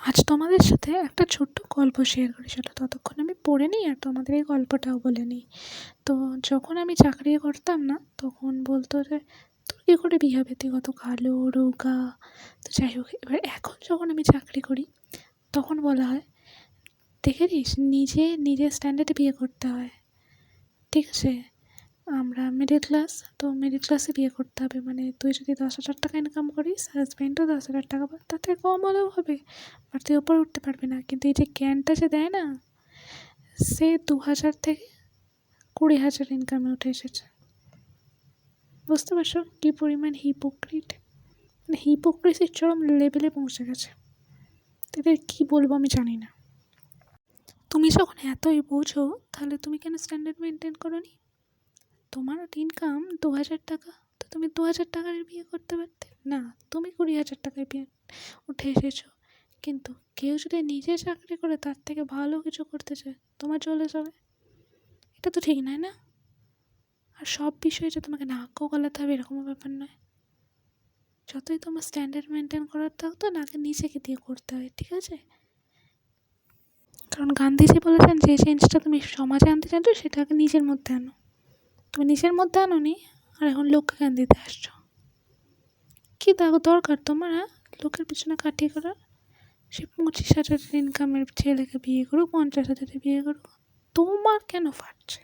আজ তোমাদের সাথে একটা ছোট্ট গল্প শেয়ার করি, সেটা ততক্ষণ আমি পড়ে নিই আর তোমাদের এই গল্পটাও বলে নিই। তো যখন আমি চাকরি করতাম না, তখন বলতো যে তোর কী করে বিয়ে হবে, তুই কত কালো রোগা। তো যাই হোক, এবার এখন যখন আমি চাকরি করি তখন বলা হয় দেখেছিস, নিজের স্ট্যান্ডার্ডে বিয়ে করতে হয়, ঠিক আছে। আমরা মিডল ক্লাস, তো মিডল ক্লাসে বিয়ে করতে হবে, মানে তুই যদি 10,000 টাকা ইনকাম করিস, হাজব্যান্ডও 10,000 টাকা পায়, তার থেকে কম হলেও হবে, বাট তুই ওপরে উঠতে পারবি না। কিন্তু এই যে জ্ঞানটা যে দেয় না, সে 2,000 থেকে 20,000 ইনকামে উঠে এসেছে। বুঝতে পারছো কী পরিমাণ হিপোক্রিট, মানে হিপোক্রেসির চরম লেভেলে পৌঁছে গেছে। তাদের কী বলবো আমি জানি না। তুমি যখন এতই বোঝো, তাহলে তুমি কেন স্ট্যান্ডার্ড মেনটেন করো নি? তোমার ইনকাম 2,000 টাকা, তো তুমি 2,000 টাকার বিয়ে করতে পারতে না, তুমি 20,000 টাকায় বিয়ে উঠে এসেছো। কিন্তু কেউ যদি নিজে চাকরি করে তার থেকে ভালো কিছু করতে চায়, তোমার চলে যাবে। এটা তো ঠিক নয় না। আর সব বিষয়ে যে তোমাকে নাকও গলাতে হবে এরকমও ব্যাপার নয়। যতই তোমার স্ট্যান্ডার্ড মেনটেন করার থাকতো, নাকে নিজেকে দিয়ে করতে হয়, ঠিক আছে। কারণ গান্ধীজি বলেছেন, যে চেঞ্জটা তুমি সমাজে আনতে চাইছো সেটা আগে নিজের মধ্যে আনো। তুমি নিজের মধ্যে আনোনি, আর এখন লোককে জ্ঞান দিতে আসছো। কী দরকার তোমার, হ্যাঁ, লোকের পিছনে কাটিয়ে করার? সে 25,000 ইনকামের ছেলেকে বিয়ে করুক, 50,000 বিয়ে করুক, তোমার কেন ফাটছে?